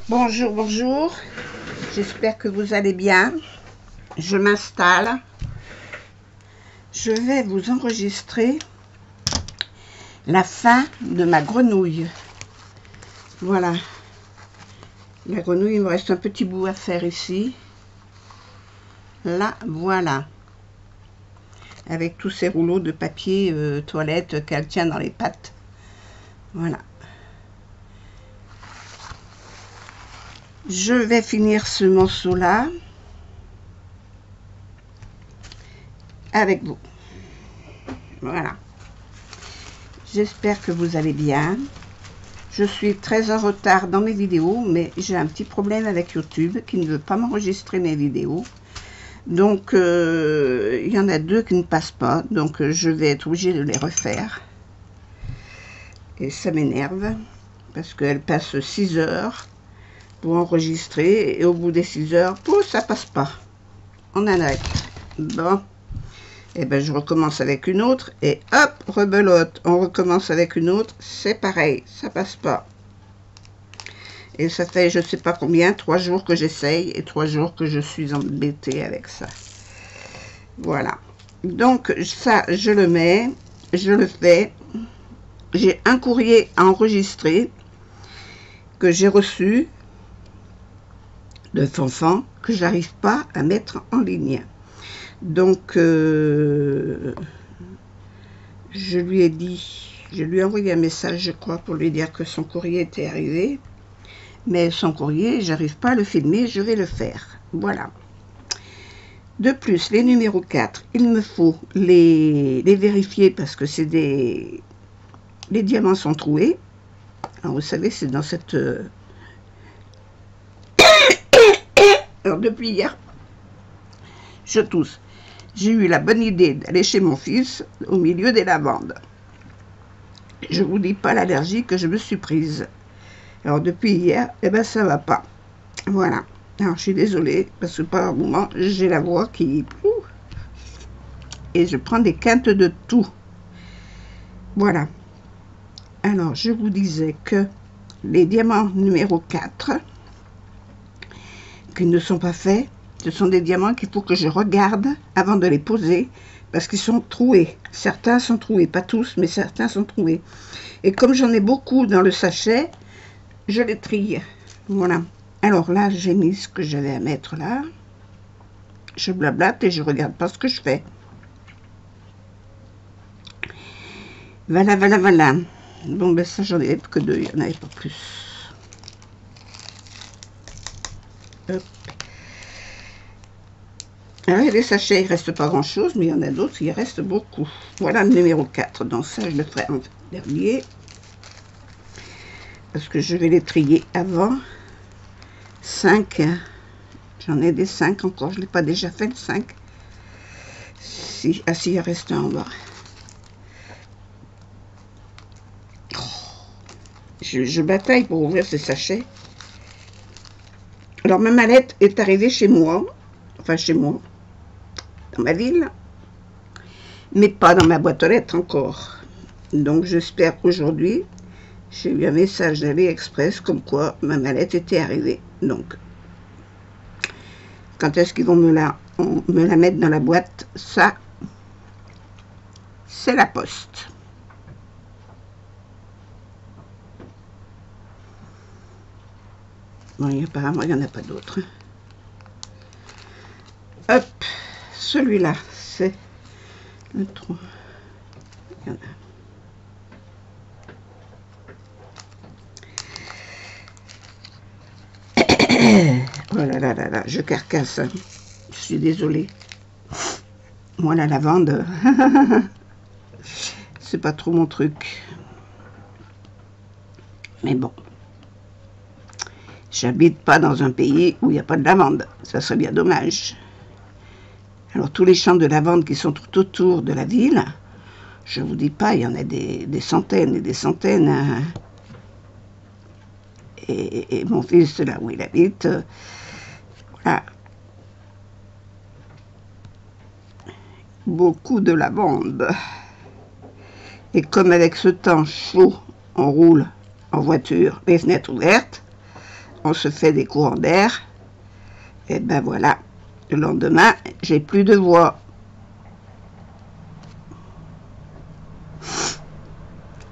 Bonjour, bonjour. J'espère que vous allez bien. Je m'installe. Je vais vous enregistrer la fin de ma grenouille. Voilà. La grenouille, il me reste un petit bout à faire ici. Là, voilà. Avec tous ces rouleaux de papier toilette qu'elle tient dans les pattes. Voilà. Je vais finir ce morceau-là avec vous. Voilà. J'espère que vous allez bien. Je suis très en retard dans mes vidéos, mais j'ai un petit problème avec YouTube qui ne veut pas m'enregistrer mes vidéos. Donc, il y en a deux qui ne passent pas. Donc, je vais être obligée de les refaire. Et ça m'énerve parce qu'elle passe 6 heures pour enregistrer. Et au bout des 6 heures, pouf, ça passe pas. On arrête. Bon. Et ben, je recommence avec une autre. Et hop, rebelote. On recommence avec une autre. C'est pareil. Ça passe pas. Et ça fait je sais pas combien, 3 jours que j'essaye et 3 jours que je suis embêtée avec ça. Voilà. Donc ça, je le mets, je le fais. J'ai un courrier à enregistrer que j'ai reçu de Fanfan que j'arrive pas à mettre en ligne. Donc je lui ai dit, je lui ai envoyé un message, je crois, pour lui dire que son courrier était arrivé. Mais son courrier, j'arrive pas à le filmer, je vais le faire. Voilà. De plus, les numéros 4, il me faut les vérifier parce que c'est des... Les diamants sont troués. Alors, vous savez, c'est dans cette... Alors, depuis hier, je tousse. J'ai eu la bonne idée d'aller chez mon fils au milieu des lavandes. Je vous dis pas l'allergie que je me suis prise. Alors, depuis hier, eh ben, ça va pas. Voilà. Alors, je suis désolée, parce que par un moment, j'ai la voix qui... Et je prends des quintes de tout. Voilà. Alors, je vous disais que les diamants numéro 4, qui ne sont pas faits, ce sont des diamants qu'il faut que je regarde avant de les poser, parce qu'ils sont troués. Certains sont troués, pas tous, mais certains sont troués. Et comme j'en ai beaucoup dans le sachet, je les trie. Voilà. Alors là, j'ai mis ce que j'avais à mettre là. Je blablate et je regarde pas ce que je fais. Voilà, voilà, voilà. Bon, ben ça, j'en ai que 2, il n'y en avait pas plus. Hop. Alors, les sachets, il ne reste pas grand-chose, mais il y en a d'autres, il reste beaucoup. Voilà le numéro 4. Donc ça, je le ferai en dernier. Parce que je vais les trier avant. 5. J'en ai des 5 encore. Je ne l'ai pas déjà fait, le 5. Si, ah si, il reste un en bas. Je bataille pour ouvrir ces sachets. Alors, ma mallette est arrivée chez moi. Enfin, chez moi. Dans ma ville. Mais pas dans ma boîte aux lettres encore. Donc, j'espère qu'aujourd'hui, j'ai eu un message d'AliExpress comme quoi ma mallette était arrivée. Donc, quand est-ce qu'ils vont me la mettre dans la boîte? Ça, c'est la poste. Bon, apparemment, il n'y en a pas d'autres. Hop, celui-là, c'est le 3. Il y en a. Oh là là là là, je carcasse. Je suis désolée. Moi, la lavande, c'est pas trop mon truc. Mais bon. J'habite pas dans un pays où il n'y a pas de lavande. Ça serait bien dommage. Alors, tous les champs de lavande qui sont tout autour de la ville, je vous dis pas, il y en a des centaines et des centaines. Hein. Et mon fils, là où il habite, voilà. Beaucoup de lavande. Et comme avec ce temps chaud, on roule en voiture, les fenêtres ouvertes, on se fait des courants d'air. Et ben voilà, le lendemain, j'ai plus de voix.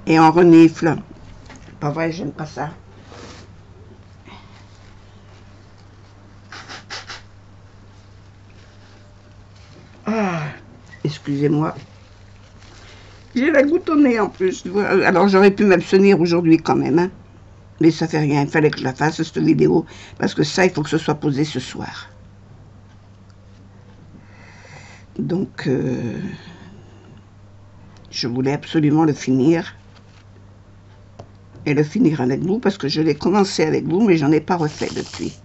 Et on renifle. Pas vrai, j'aime pas ça. Ah, excusez-moi. J'ai la goutte au nez en plus. Alors j'aurais pu m'abstenir aujourd'hui quand même. Hein. Mais ça fait rien. Il fallait que je la fasse, cette vidéo. Parce que ça, il faut que ce soit posé ce soir. Donc, je voulais absolument le finir. Et le finir avec vous. Parce que je l'ai commencé avec vous, mais j'en ai pas refait depuis.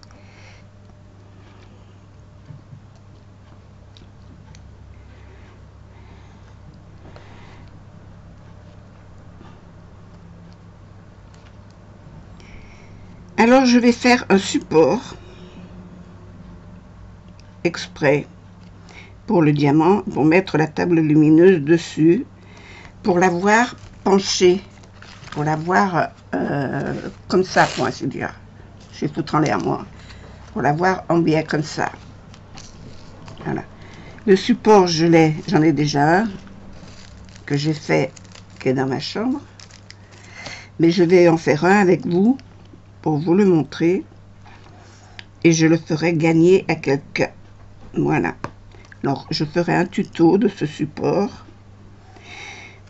Alors, je vais faire un support exprès pour le diamant, pour mettre la table lumineuse dessus, pour l'avoir penchée, pour l'avoir comme ça, pour ainsi dire. Je vais foutre en l'air, moi. Pour l'avoir en biais comme ça. Voilà. Le support, j'en ai déjà un, que j'ai fait, qui est dans ma chambre. Mais je vais en faire un avec vous, pour vous le montrer. Et je le ferai gagner à quelqu'un. Voilà. Alors, je ferai un tuto de ce support.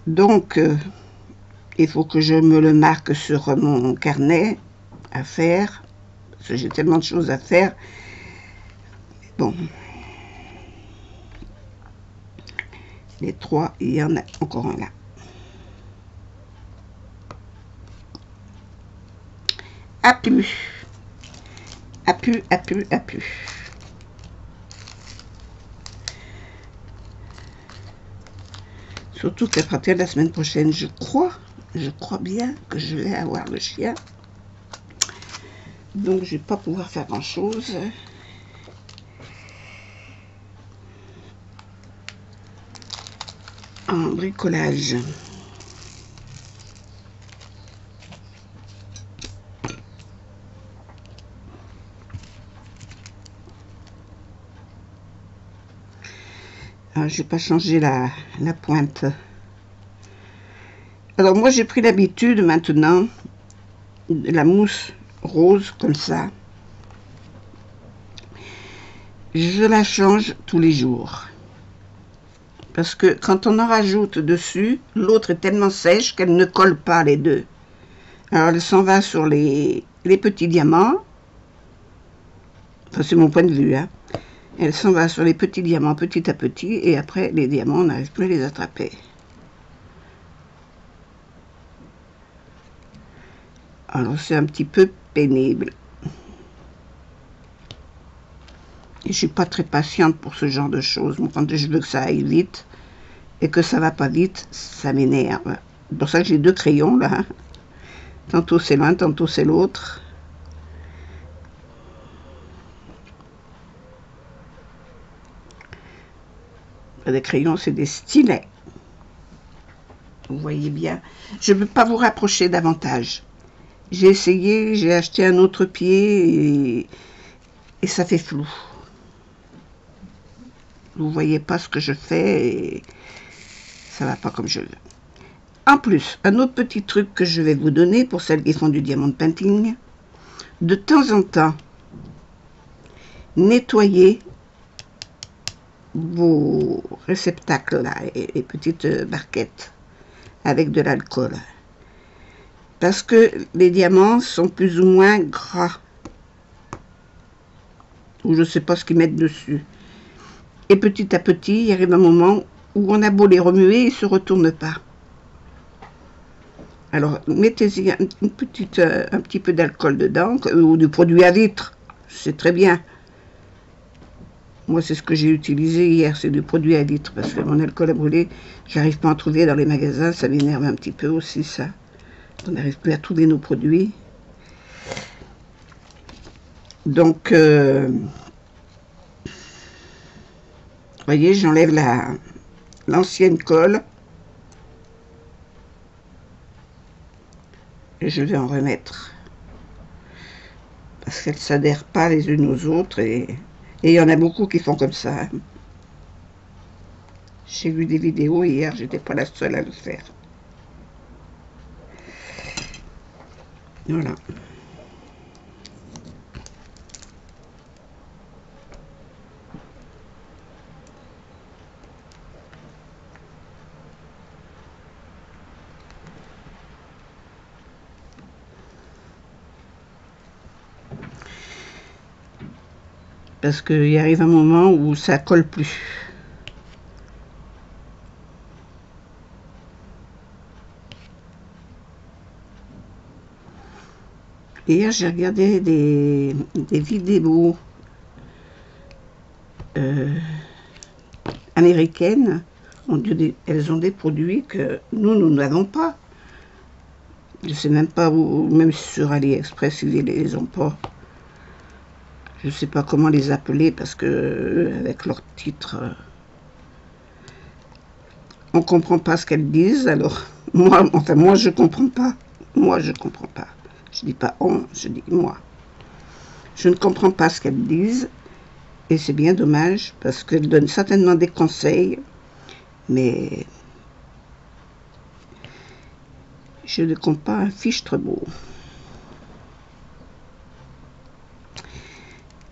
Donc, il faut que je me le marque sur mon carnet à faire. Parce que j'ai tellement de choses à faire. Bon. Les trois, il y en a encore un là. Appu. Appu, appu, appu. Surtout qu'à partir de la semaine prochaine, je crois bien que je vais avoir le chien. Donc, je ne vais pas pouvoir faire grand-chose. En bricolage. Alors, je n'ai pas changé la pointe. Alors, moi, j'ai pris l'habitude maintenant de la mousse rose comme ça. Je la change tous les jours. Parce que quand on en rajoute dessus, l'autre est tellement sèche qu'elle ne colle pas les deux. Alors, elle s'en va sur les petits diamants. Enfin, c'est mon point de vue, hein. Elle s'en va sur les petits diamants petit à petit. Et après, les diamants, on n'arrive plus à les attraper. Alors, c'est un petit peu pénible. Et je suis pas très patiente pour ce genre de choses. Moi, quand je veux que ça aille vite et que ça va pas vite, ça m'énerve. C'est pour ça que j'ai deux crayons, là. Tantôt c'est l'un, tantôt c'est l'autre. Des crayons, c'est des stylets. Vous voyez bien. Je ne veux pas vous rapprocher davantage. J'ai essayé, j'ai acheté un autre pied et ça fait flou. Vous voyez pas ce que je fais et ça va pas comme je veux. En plus, un autre petit truc que je vais vous donner pour celles qui font du diamond painting. De temps en temps, nettoyez vos réceptacles là et petites barquettes avec de l'alcool. Parce que les diamants sont plus ou moins gras. Ou je ne sais pas ce qu'ils mettent dessus. Et petit à petit, il arrive un moment où on a beau les remuer, ils ne se retournent pas. Alors, mettez-y un petit peu d'alcool dedans, ou du produit à vitre. C'est très bien. Moi, c'est ce que j'ai utilisé hier, c'est du produit à vitre, parce que mon alcool à brûler, j'arrive pas à en trouver dans les magasins, ça m'énerve un petit peu aussi, ça. On n'arrive plus à trouver nos produits. Donc, voyez, j'enlève l'ancienne colle. Et je vais en remettre. parce qu'elles ne s'adhèrent pas les unes aux autres, et il y en a beaucoup qui font comme ça. Hein. J'ai vu des vidéos hier, j'étais pas la seule à le faire. Voilà. Parce qu'il arrive un moment où ça colle plus. Hier, j'ai regardé des vidéos américaines. Elles ont des produits que nous n'avons pas. Je ne sais même pas où, même sur AliExpress, ils ne les ont pas. Je ne sais pas comment les appeler parce que avec leur titre, on ne comprend pas ce qu'elles disent. Alors, moi, je ne comprends pas. Moi, je ne comprends pas. Je dis pas on, je dis moi. Je ne comprends pas ce qu'elles disent. Et c'est bien dommage parce qu'elles donnent certainement des conseils. Mais je ne compte pas un fichtre beau.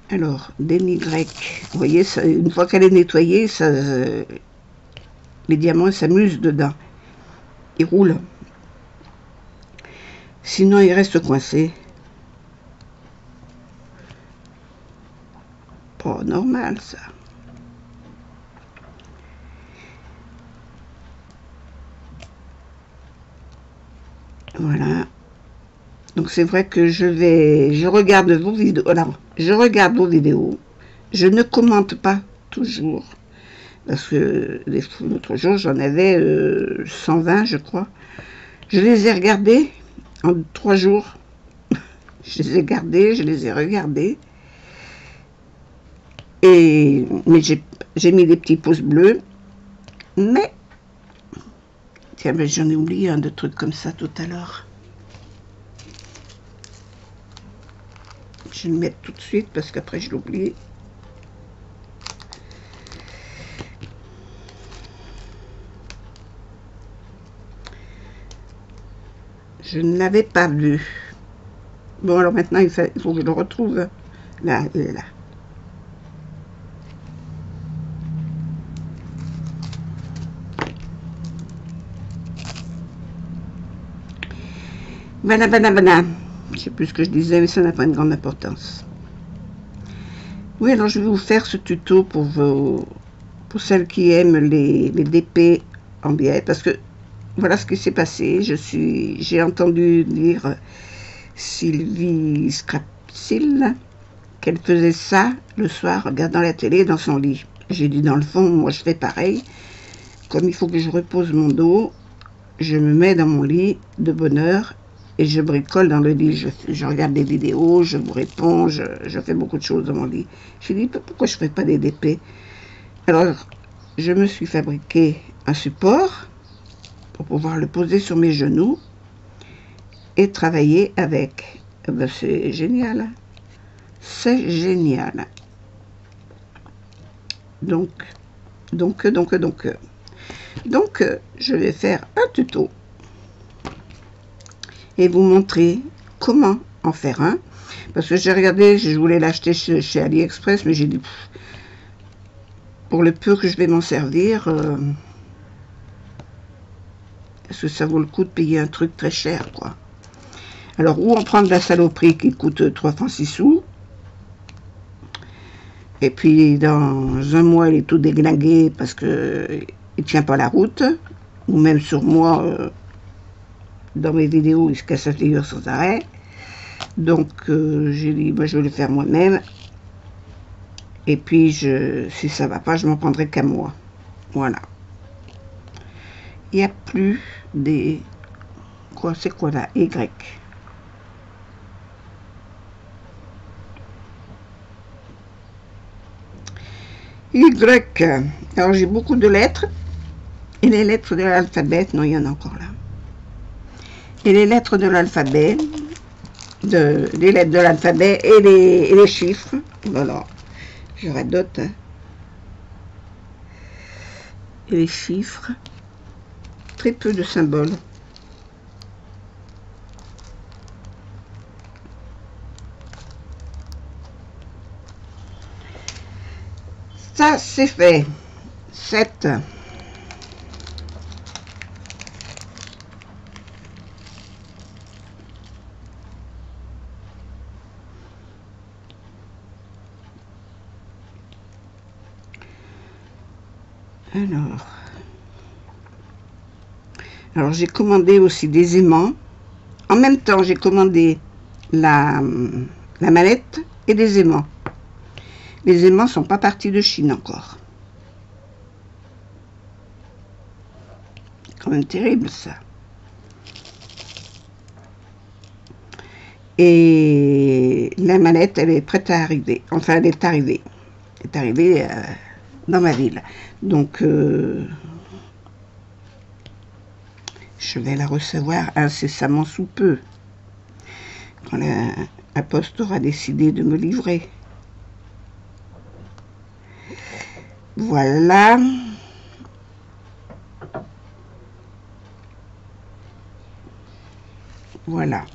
Alors, dénigrec, vous voyez, ça, une fois qu'elle est nettoyée, ça, les diamants s'amusent dedans. Ils roulent. Sinon, ils restent coincés. Pas normal, ça. Voilà. Donc c'est vrai que je regarde vos vidéos. Alors, je regarde vos vidéos. Je ne commente pas toujours. Parce que l'autre jour, j'en avais 120, je crois. Je les ai regardés en 3 jours. Je les ai gardés, je les ai regardés. Mais j'ai mis des petits pouces bleus. Mais, tiens, mais j'en ai oublié un de trucs comme ça tout à l'heure. Je vais le mettre tout de suite parce qu'après je l'oublie. Je ne l'avais pas vu. Bon, alors maintenant, il faut que je le retrouve. Là, il est là. Voilà. Je ne sais plus ce que je disais, mais ça n'a pas une grande importance. Oui, alors je vais vous faire ce tuto pour celles qui aiment les DP en biais, parce que voilà ce qui s'est passé. J'ai entendu dire Sylvie Scrapsil qu'elle faisait ça le soir, regardant la télé dans son lit. J'ai dit, dans le fond, moi je fais pareil. Comme il faut que je repose mon dos, je me mets dans mon lit de bonne heure et je bricole dans le lit. Je regarde des vidéos, je vous réponds, je fais beaucoup de choses dans mon lit. J'ai dit, pourquoi je ne fais pas des DP? Alors, je me suis fabriqué un support pour pouvoir le poser sur mes genoux et travailler avec. Ben, c'est génial. C'est génial. Donc, je vais faire un tuto et vous montrer comment en faire un. Parce que j'ai regardé, je voulais l'acheter chez AliExpress, mais j'ai dit, pour le peu que je vais m'en servir, est-ce que ça vaut le coup de payer un truc très cher, quoi. Alors, ou en prendre la saloperie qui coûte 3 francs 6 sous, et puis dans un mois, il est tout déglingué parce que il tient pas la route, ou même sur moi, dans mes vidéos, il se casse la figure sans arrêt. Donc, j'ai dit, moi, je vais le faire moi-même. Et puis, si ça va pas, je m'en prendrai qu'à moi. Voilà. Il n'y a plus des... Quoi, c'est quoi là? Y. Y. Alors, j'ai beaucoup de lettres. Et les lettres de l'alphabet, non, il y en a encore là. Et les lettres de l'alphabet, les lettres de l'alphabet et les chiffres. Voilà, j'aurais d'autres. Hein. Et les chiffres. Très peu de symboles. Ça, c'est fait. 7. Alors j'ai commandé aussi des aimants. En même temps, j'ai commandé la mallette et des aimants. Les aimants sont pas partis de Chine encore. C'est quand même terrible ça. Et la mallette, elle est prête à arriver. Enfin, elle est arrivée. Elle est arrivée dans ma ville. Donc, je vais la recevoir incessamment sous peu. Quand la poste aura décidé de me livrer. Voilà. Voilà.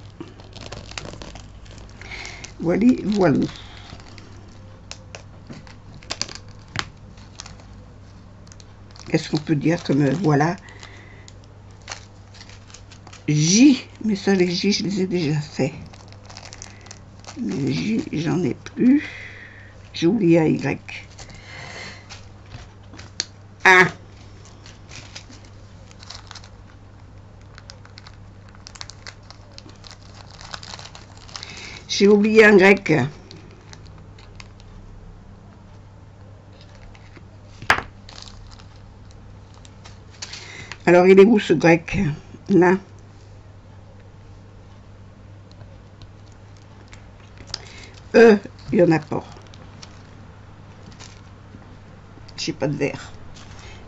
Voilà. Qu'est-ce qu'on peut dire comme voilà? J, mais ça les J, je les ai déjà fait. Les J, j'en ai plus. J'ai oublié un Y. Ah. J'ai oublié un grec. Alors, il est où ce grec? Là. Il n'y en a pas. J'ai pas de verre.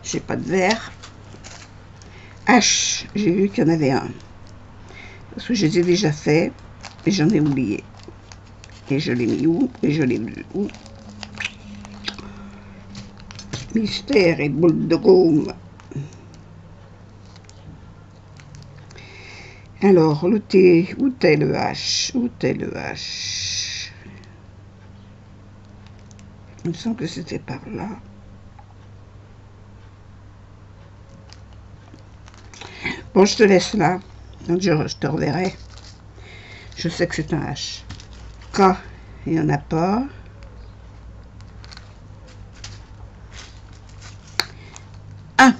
J'ai pas de verre. H, j'ai vu qu'il y en avait un. Parce que je les ai déjà fait. Et j'en ai oublié. Et je l'ai mis où? Et je l'ai mis où? Mystère et boule de gomme. Alors, le T, où est le H? Où est le H? Il me semble que c'était par là. Bon, je te laisse là. Donc, je te reverrai. Je sais que c'est un H. K, il n'y en a pas. Un.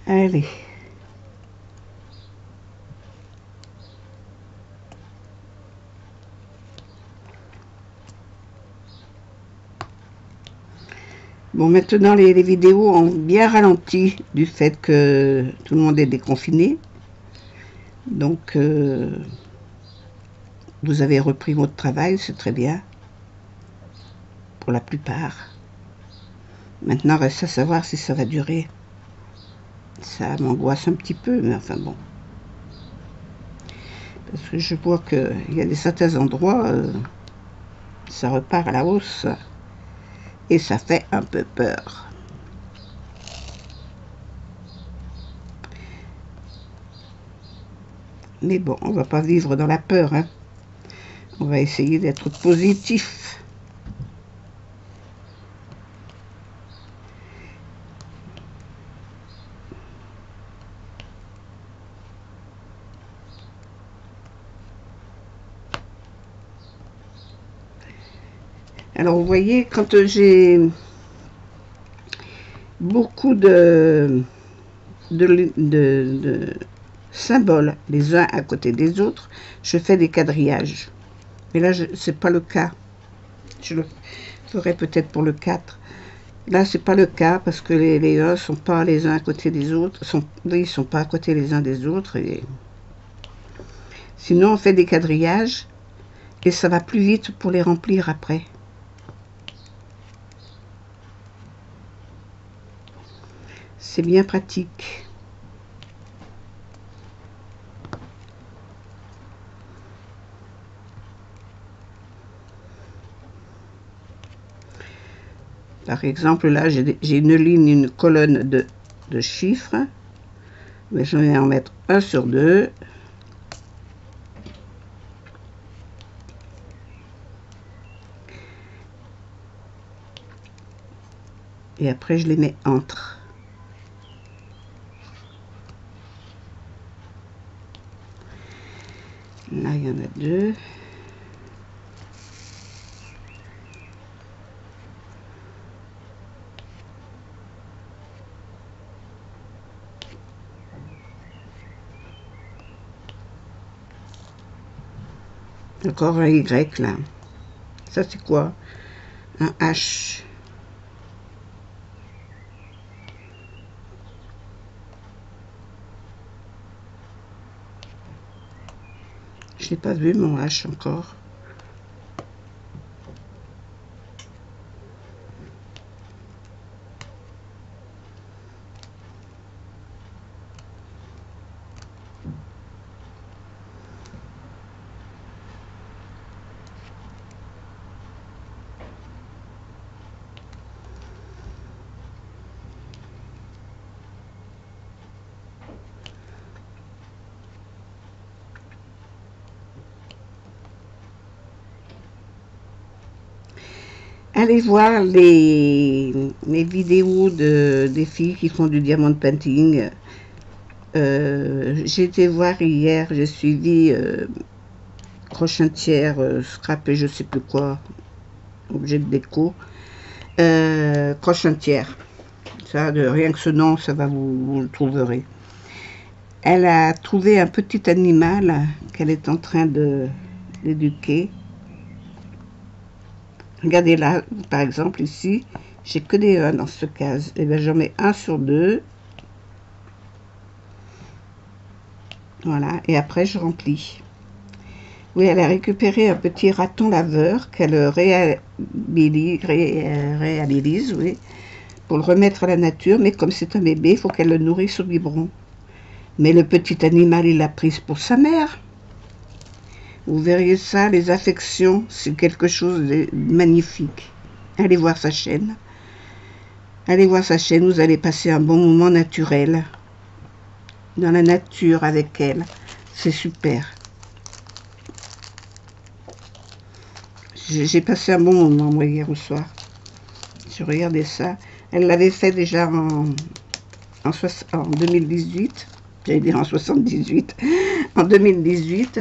Allez. Bon, maintenant, les vidéos ont bien ralenti du fait que tout le monde est déconfiné. Donc, vous avez repris votre travail, c'est très bien. Pour la plupart. Maintenant, reste à savoir si ça va durer. Ça m'angoisse un petit peu, mais enfin bon. Parce que je vois qu'il y a des certains endroits, ça repart à la hausse. Et ça fait un peu peur. Mais bon, on va pas vivre dans la peur, hein. On va essayer d'être positif. Alors, vous voyez, quand j'ai beaucoup de symboles les uns à côté des autres, je fais des quadrillages. Mais là, c'est pas le cas. Je le ferai peut-être pour le 4. Là, c'est pas le cas parce que les 1 sont pas les uns à côté des autres. Ils sont pas à côté les uns des autres. Et Sinon, on fait des quadrillages et ça va plus vite pour les remplir après. C'est bien pratique. Par exemple, là, j'ai une ligne, une colonne de chiffres. Mais je vais en mettre un sur deux. Et après, je les mets entre. Là, il y en a deux. Encore un Y là. Ça c'est quoi? Un H. Je n'ai pas vu mon H encore. Allez voir les vidéos des filles qui font du diamond painting. J'ai été voir hier, j'ai suivi Crochetière, scrap et je sais plus quoi, objet de déco. Crochetière. Ça, rien que ce nom, ça va vous le trouverez. Elle a trouvé un petit animal qu'elle est en train d'éduquer. Regardez là, par exemple, ici, j'ai que des 1 dans ce case. Et bien, j'en mets 1 sur 2. Voilà, et après, je remplis. Oui, elle a récupéré un petit raton laveur qu'elle réhabilise, oui, pour le remettre à la nature. Mais comme c'est un bébé, il faut qu'elle le nourrisse au biberon. Mais le petit animal, il l'a prise pour sa mère. Vous verriez ça, les affections, c'est quelque chose de magnifique. Allez voir sa chaîne. Allez voir sa chaîne, vous allez passer un bon moment naturel. Dans la nature avec elle. C'est super. J'ai passé un bon moment, moi, hier au soir. Je regardais ça. Elle l'avait fait déjà en 2018. J'allais dire en 78. En 2018.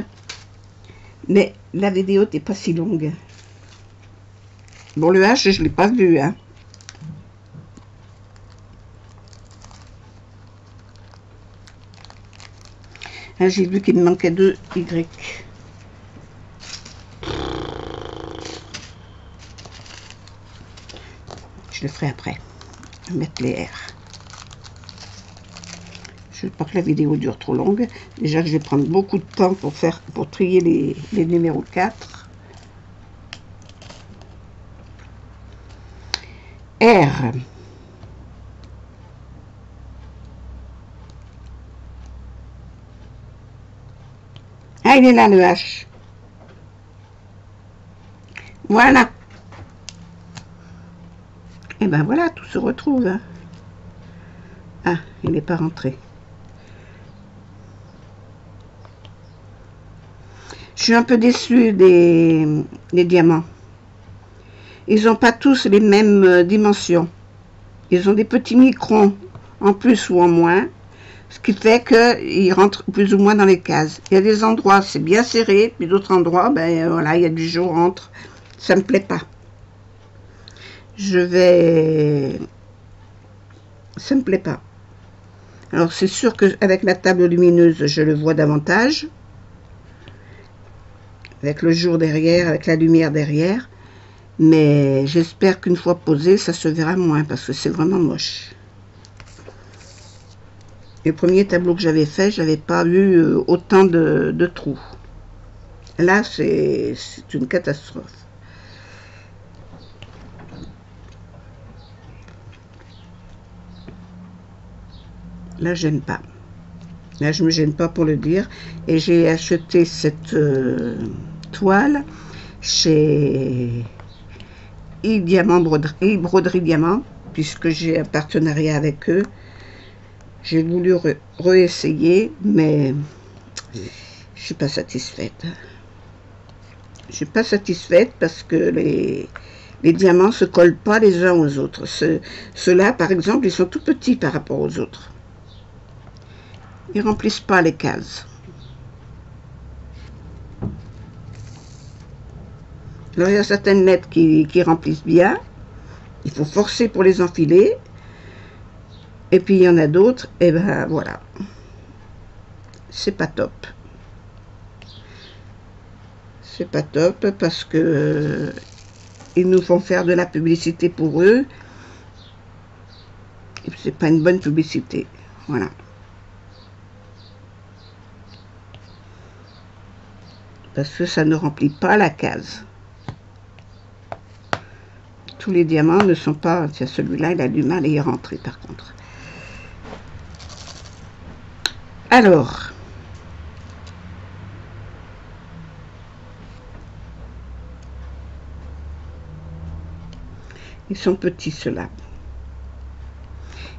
Mais la vidéo n'était pas si longue. Bon, le H, je ne l'ai pas vu, hein. Ah, j'ai vu qu'il me manquait 2 Y. Je le ferai après. Je vais mettre les R. Je ne veux pas que la vidéo dure trop longue. Déjà que je vais prendre beaucoup de temps pour trier les numéros 4. R. Ah, il est là le H. Voilà. Et ben voilà, tout se retrouve. Hein. Ah, il n'est pas rentré. Je suis un peu déçue des diamants. Ils n'ont pas tous les mêmes dimensions. Ils ont des petits microns en plus ou en moins, ce qui fait qu'ils rentrent plus ou moins dans les cases. Il y a des endroits, c'est bien serré, puis d'autres endroits, ben voilà, il y a du jour entre. Ça me plaît pas. Ça me plaît pas. Alors c'est sûr qu'avec la table lumineuse, je le vois davantage. Avec le jour derrière, avec la lumière derrière. Mais j'espère qu'une fois posé, ça se verra moins, parce que c'est vraiment moche. Le premier tableau que j'avais fait, j'avais pas eu autant de trous. Là, c'est une catastrophe. Là, j'aime pas. Là, je me gêne pas pour le dire. Et j'ai acheté cette toile chez Diamant Broderie Diamant, puisque j'ai un partenariat avec eux. J'ai voulu réessayer, mais je suis pas satisfaite. Je suis pas satisfaite parce que les diamants se collent pas les uns aux autres. Ceux-là, par exemple, ils sont tout petits par rapport aux autres. Ils remplissent pas les cases. Alors, il y a certaines lettres qui remplissent bien. Il faut forcer pour les enfiler. Et puis, il y en a d'autres, et ben voilà. C'est pas top. C'est pas top parce que ils nous font faire de la publicité pour eux. Et c'est pas une bonne publicité. Voilà. Parce que ça ne remplit pas la case. Tous les diamants ne sont pas... Tiens, celui-là, il a du mal à y rentrer, par contre. Alors... Ils sont petits, ceux-là.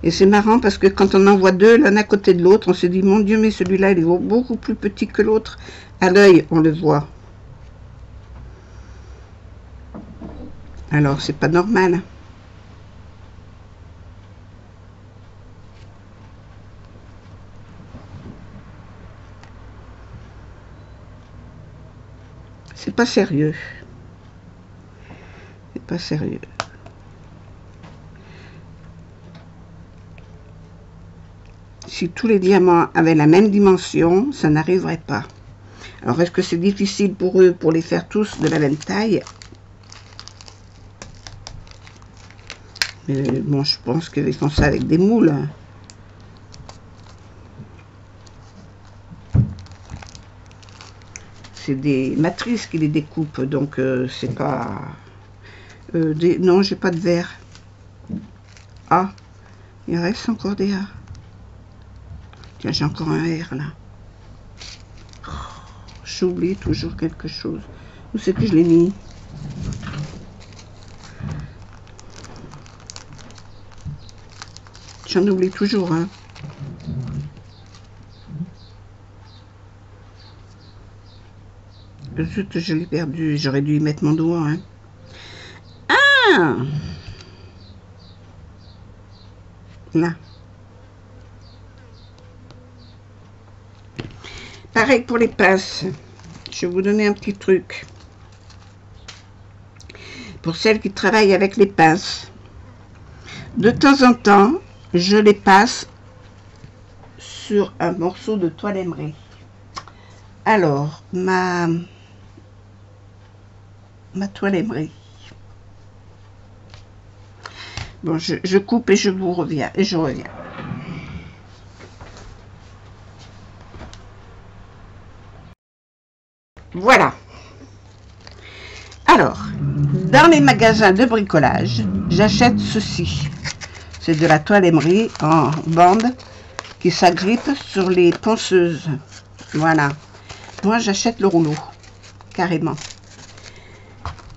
Et c'est marrant parce que quand on en voit deux l'un à côté de l'autre, on se dit, mon Dieu, mais celui-là, il est beaucoup plus petit que l'autre. À l'œil, on le voit. Alors, c'est pas normal. C'est pas sérieux. C'est pas sérieux. Si tous les diamants avaient la même dimension, ça n'arriverait pas. Alors, est-ce que c'est difficile pour eux, pour les faire tous de la même taille? Mais bon, je pense qu'ils font ça avec des moules. C'est des matrices qui les découpent, donc c'est pas... non, j'ai pas de verre. Ah, il reste encore des A. Tiens, j'ai encore un R là. Oh, j'oublie toujours quelque chose. Où c'est que je l'ai mis? J'en oublie toujours, hein. Zut, je l'ai perdu. J'aurais dû y mettre mon doigt, hein. Ah! Là. Pareil pour les pinces. Je vais vous donner un petit truc. Pour celles qui travaillent avec les pinces. De temps en temps, je les passe sur un morceau de toile émeraude. Alors, ma toile émeraude. Bon, je coupe et je vous reviens. Et je reviens. Voilà. Alors, dans les magasins de bricolage, j'achète ceci. C'est de la toile émeraude en bande qui s'agrippe sur les ponceuses. Voilà. Moi, j'achète le rouleau, carrément.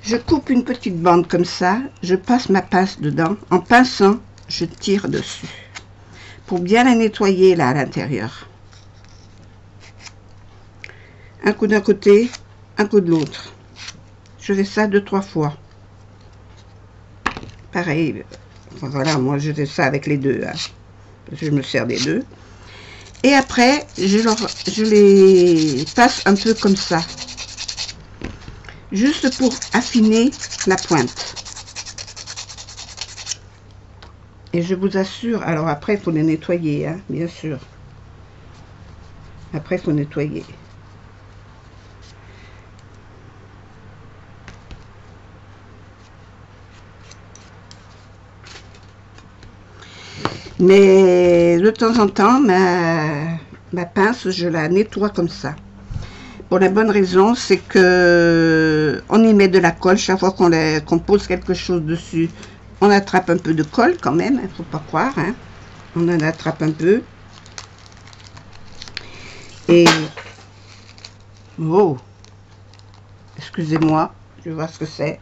Je coupe une petite bande comme ça, je passe ma pince dedans. En pinçant, je tire dessus pour bien la nettoyer là à l'intérieur. Un coup d'un côté, un coup de l'autre. Je fais ça 2-3 fois. Pareil, enfin, voilà, moi je fais ça avec les deux, hein, parce que je me sers des deux. Et après, je les passe un peu comme ça. Juste pour affiner la pointe. Et je vous assure, alors après il faut les nettoyer, hein, bien sûr. Après il faut nettoyer. Mais de temps en temps, ma pince, je la nettoie comme ça. Pour la bonne raison, c'est que on y met de la colle chaque fois qu'on pose quelque chose dessus. On attrape un peu de colle quand même, il ne faut pas croire. Hein. On en attrape un peu. Et oh, excusez-moi, je vais voir ce que c'est.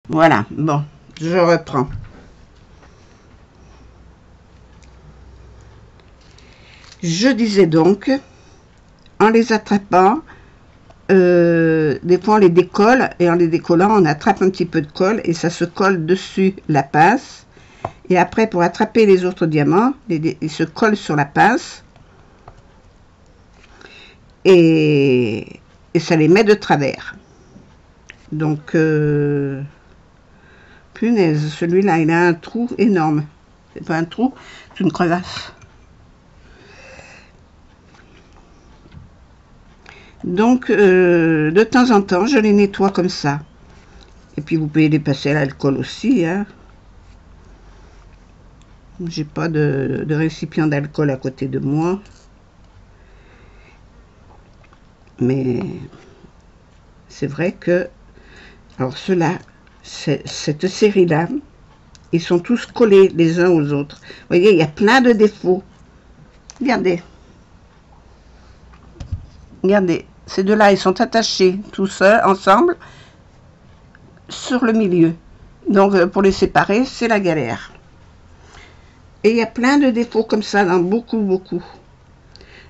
Voilà, bon, je reprends. Je disais donc, en les attrapant, des fois on les décolle, et en les décollant, on attrape un petit peu de colle, et ça se colle dessus la pince. Et après, pour attraper les autres diamants, ils se collent sur la pince, et ça les met de travers. Donc, punaise, celui-là, il a un trou énorme. C'est pas un trou, c'est une crevasse. Donc, de temps en temps, je les nettoie comme ça. Et puis, vous pouvez les passer à l'alcool aussi. Hein. J'ai pas de récipient d'alcool à côté de moi. Mais c'est vrai que... Alors, ceux-là, cette série-là, ils sont tous collés les uns aux autres. Vous voyez, il y a plein de défauts. Regardez. Regardez. Ces deux-là, ils sont attachés tous seuls, ensemble, sur le milieu. Donc, pour les séparer, c'est la galère. Et il y a plein de défauts comme ça, dans beaucoup.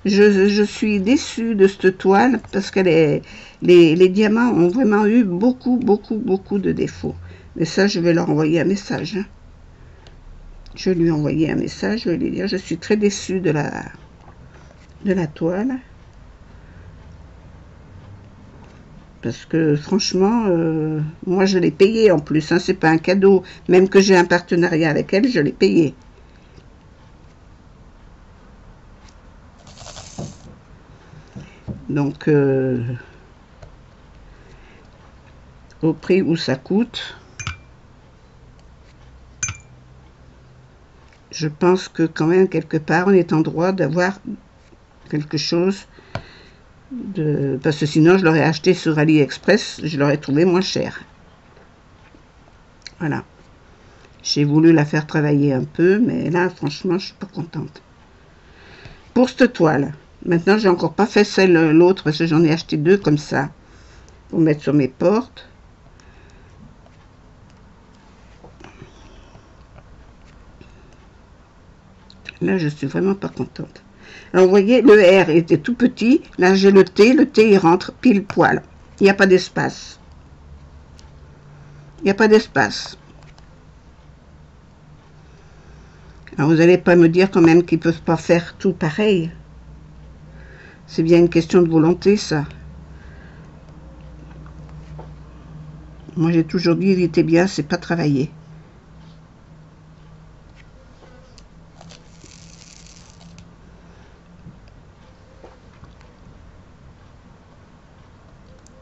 Je suis déçue de cette toile, parce que les diamants ont vraiment eu beaucoup de défauts. Mais ça, je vais leur envoyer un message. Hein. Je vais lui envoyer un message, je vais lui dire, je suis très déçue de la toile. Parce que franchement, moi je l'ai payé en plus, hein, c'est pas un cadeau. Même que j'ai un partenariat avec elle, je l'ai payé. Donc, au prix où ça coûte, je pense que quand même quelque part on est en droit d'avoir quelque chose. Parce que sinon je l'aurais acheté sur AliExpress, je l'aurais trouvé moins cher. Voilà. J'ai voulu la faire travailler un peu, mais là franchement je suis pas contente. Pour cette toile, maintenant j'ai encore pas fait l'autre parce que j'en ai acheté deux comme ça pour mettre sur mes portes. Là je suis vraiment pas contente. Alors, vous voyez, le R était tout petit. Là, j'ai le T il rentre pile poil. Il n'y a pas d'espace. Il n'y a pas d'espace. Alors, vous n'allez pas me dire quand même qu'ils ne peuvent pas faire tout pareil. C'est bien une question de volonté, ça. Moi, j'ai toujours dit, il était bien, c'est pas travailler.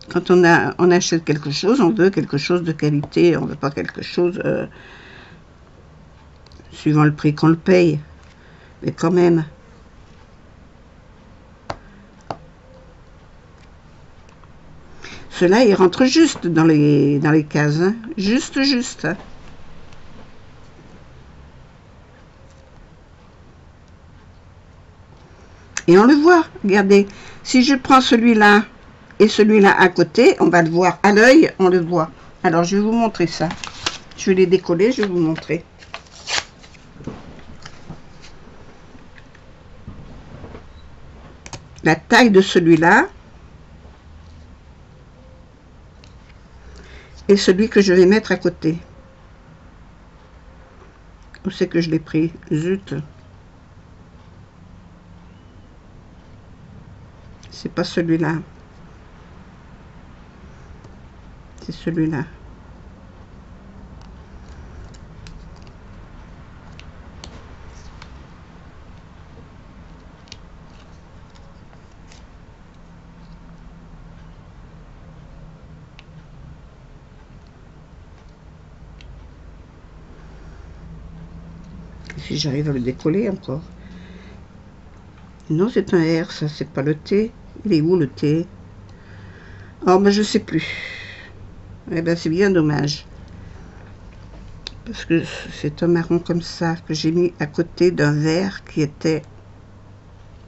Quand on achète quelque chose, on veut quelque chose de qualité, on ne veut pas quelque chose suivant le prix qu'on le paye. Mais quand même. Ceux-là, ils rentrent juste dans les cases. Hein. Juste. Et on le voit, regardez. Si je prends celui-là et celui-là à côté, on va le voir à l'œil, on le voit. Alors, je vais vous montrer ça. Je vais les décoller, je vais vous montrer. La taille de celui-là et celui que je vais mettre à côté. Où c'est que je l'ai pris? Zut. C'est pas celui-là. C'est celui-là. Si j'arrive à le décoller encore. Non, c'est un R, ça, c'est pas le T. Il est où le T? Oh, ben je sais plus. Eh ben, c'est bien dommage. Parce que c'est un marron comme ça que j'ai mis à côté d'un vert qui était...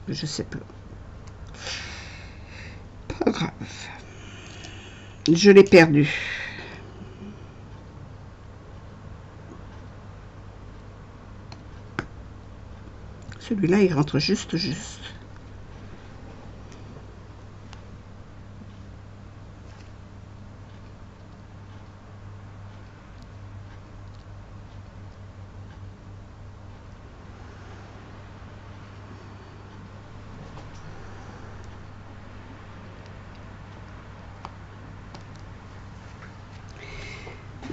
Je sais plus. Pas grave. Je l'ai perdu. Celui-là, il rentre juste.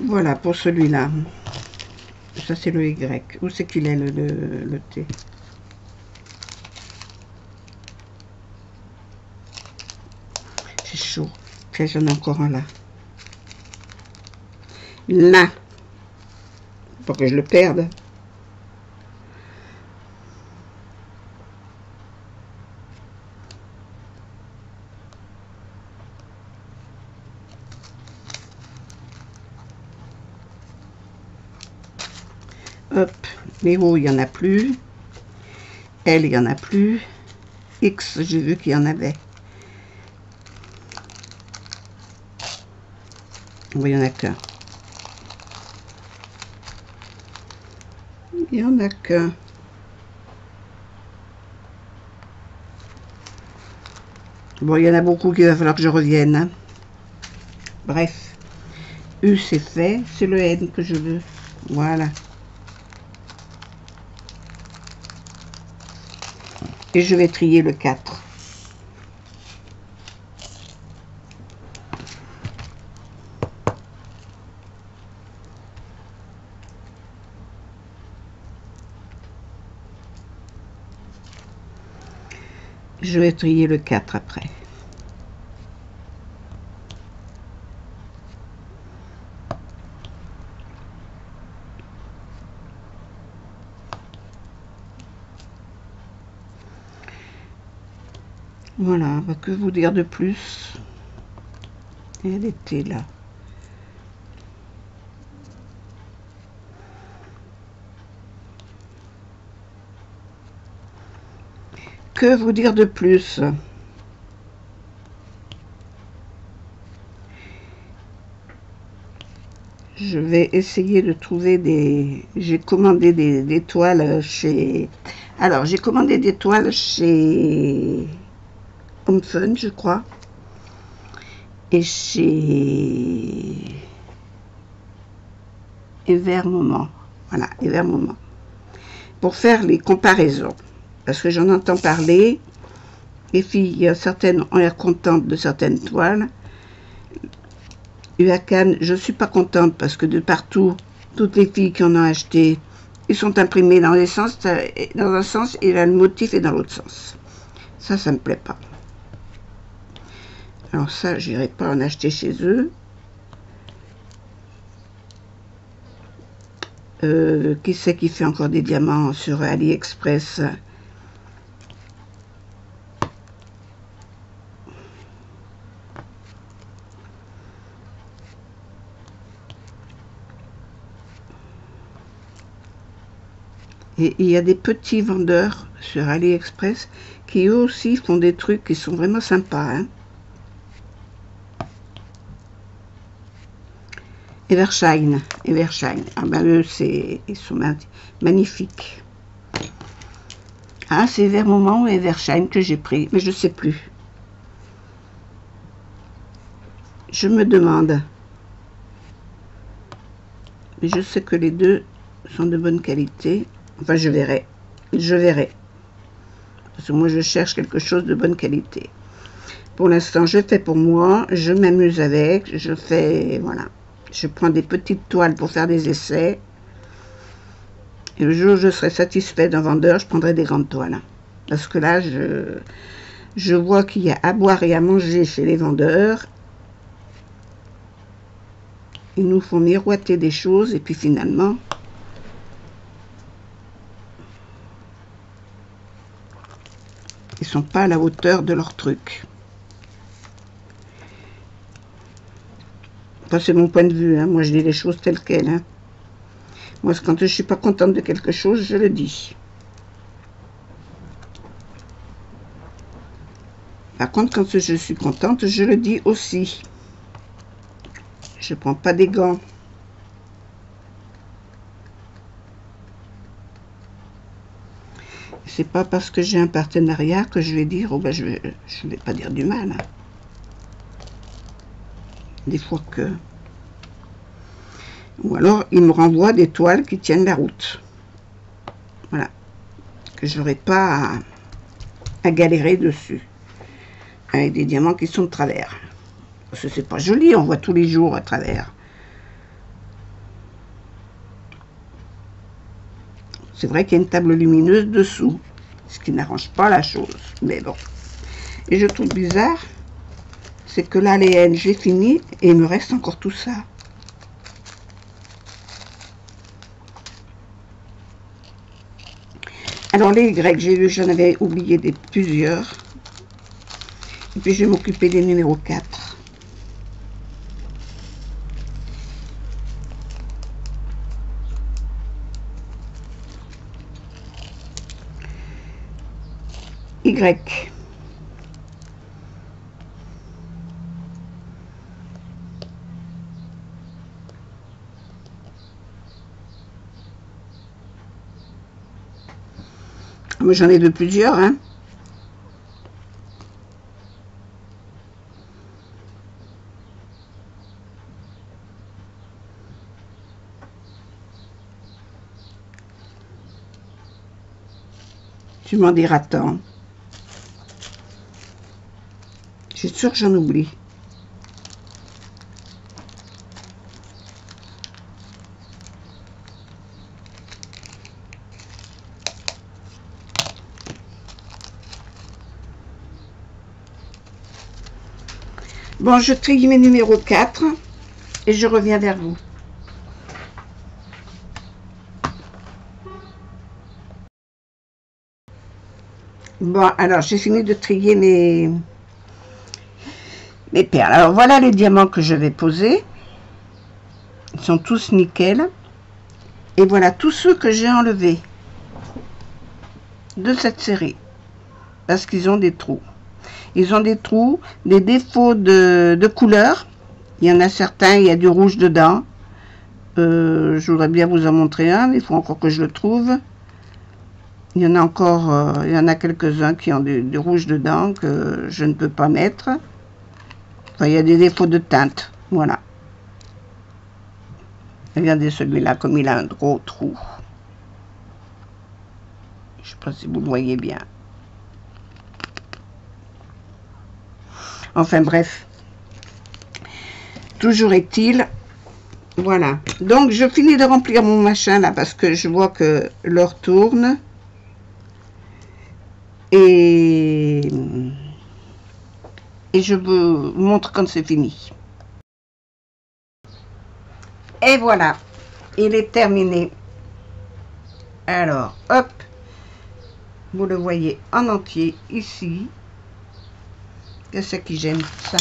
Voilà pour celui-là. Ça, c'est le Y. Où c'est qu'il est, le T? J'ai chaud. Ok, j'en ai encore un là. Là. Faut que je le perde. Hop. Les O, il n'y en a plus. L, il n'y en a plus. X, j'ai vu qu'il y en avait. Bon, il n'y en a qu'un. Il n'y en a qu'un. Bon, il y en a beaucoup qui va falloir que je revienne. Hein. Bref. U, c'est fait. C'est le N que je veux. Voilà. Et je vais trier le 4. Je vais trier le 4 après. Voilà, que vous dire de plus? Elle était là. Que vous dire de plus? Je vais essayer de trouver des... J'ai commandé des toiles chez... Alors, j'ai commandé des toiles chez Home Fun, je crois. Et chez Ever Moment. Voilà, Ever Moment. Pour faire les comparaisons. Parce que j'en entends parler. Les filles, certaines ont l'air contentes de certaines toiles. UACAN, je ne suis pas contente parce que de partout, toutes les filles qui en ont acheté, ils sont imprimés dans un sens et là, le motif est dans l'autre sens. Ça ne me plaît pas. Alors ça, je n'irai pas en acheter chez eux. Qui c'est qui fait encore des diamants sur AliExpress? Et il y a des petits vendeurs sur AliExpress qui eux aussi font des trucs qui sont vraiment sympas. Hein. Evershine. Ah ben eux, ils sont magnifiques. Ah, c'est Ever Moment ou Evershine que j'ai pris, mais je ne sais plus. Je me demande. Mais je sais que les deux sont de bonne qualité. Enfin, je verrai. Parce que moi, je cherche quelque chose de bonne qualité. Pour l'instant, je fais pour moi. Je m'amuse avec. Je fais... Voilà. Je prends des petites toiles pour faire des essais. Et le jour où je serai satisfait d'un vendeur, je prendrai des grandes toiles. Parce que là, je vois qu'il y a à boire et à manger chez les vendeurs. Ils nous font miroiter des choses et puis finalement... sont pas à la hauteur de leur truc. Enfin, c'est mon point de vue, hein. Moi je dis les choses telles quelles, hein. Moi quand je suis pas contente de quelque chose, je le dis. Par contre, quand je suis contente, je le dis aussi. Je prends pas des gants. C'est pas parce que j'ai un partenariat que je vais dire, oh ben je vais pas dire du mal. Hein. Des fois que... Ou alors, il me renvoie des toiles qui tiennent la route. Voilà. Que je n'aurai pas à galérer dessus. Avec des diamants qui sont de travers. Parce que c'est pas joli, on voit tous les jours à travers. C'est vrai qu'il y a une table lumineuse dessous. Ce qui n'arrange pas la chose. Mais bon. Et je trouve bizarre, c'est que là, les N, j'ai fini et il me reste encore tout ça. Alors les Y, j'en avais oublié plusieurs. Et puis je vais m'occuper des numéros 4. Y. Moi j'en ai de plusieurs, hein. Tu m'en diras tant. Je suis sûre que j'en oublie. Bon, je trie mes numéros 4 et je reviens vers vous. Bon, alors j'ai fini de trier mes perles. Alors voilà les diamants que je vais poser. Ils sont tous nickel. Et voilà tous ceux que j'ai enlevés de cette série. Parce qu'ils ont des trous. Ils ont des trous, des défauts de couleur. Il y en a certains, il y a du rouge dedans. Je voudrais bien vous en montrer un, mais il faut encore que je le trouve. Il y en a encore, il y en a quelques-uns qui ont du rouge dedans que je ne peux pas mettre. Enfin, il y a des défauts de teinte, voilà. Regardez celui-là, comme il a un gros trou. Je ne sais pas si vous le voyez bien. Enfin bref. Toujours est-il, voilà. Donc je finis de remplir mon machin là parce que je vois que l'heure tourne. Et je vous montre quand c'est fini. Et voilà, il est terminé. Alors, hop, vous le voyez en entier ici. Qu'est-ce qui j'aime ça?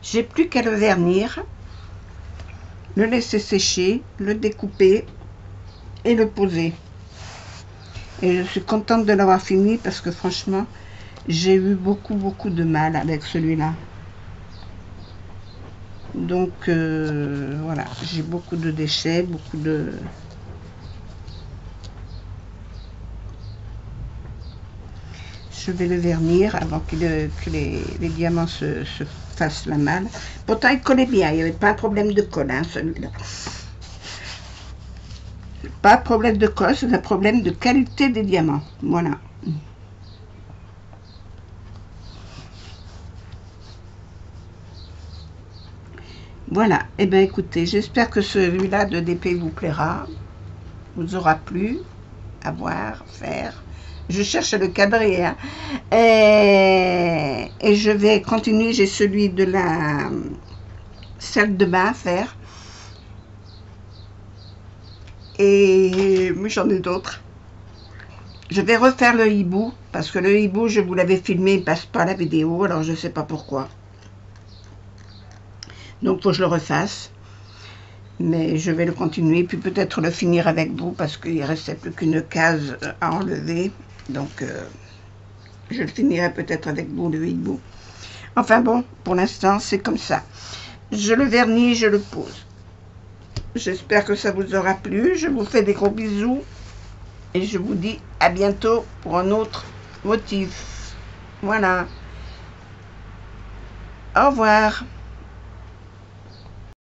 J'ai plus qu'à le vernir, le laisser sécher, le découper et le poser. Et je suis contente de l'avoir fini parce que franchement, j'ai eu beaucoup de mal avec celui-là. Donc voilà, j'ai beaucoup de déchets, beaucoup de... Je vais le vernir avant que les diamants se fassent la malle. Pourtant, il collait bien, il n'y avait pas un problème de colle, hein, celui-là. Pas de problème de colle, c'est un problème de qualité des diamants. Voilà. Voilà. Eh bien, écoutez, j'espère que celui-là de DP vous plaira. Vous aura plu à voir, faire. Je cherche à le cadrer. Hein. Et je vais continuer. J'ai celui de la salle de bain à faire. Et j'en ai d'autres. Je vais refaire le hibou, parce que le hibou, je vous l'avais filmé, il ne passe pas la vidéo, alors je ne sais pas pourquoi. Donc, il faut que je le refasse. Mais je vais le continuer, puis peut-être le finir avec vous, parce qu'il ne restait plus qu'une case à enlever. Donc, je le finirai peut-être avec vous, le hibou. Enfin bon, pour l'instant, c'est comme ça. Je le vernis, je le pose. J'espère que ça vous aura plu. Je vous fais des gros bisous. Et je vous dis à bientôt pour un autre motif. Voilà. Au revoir.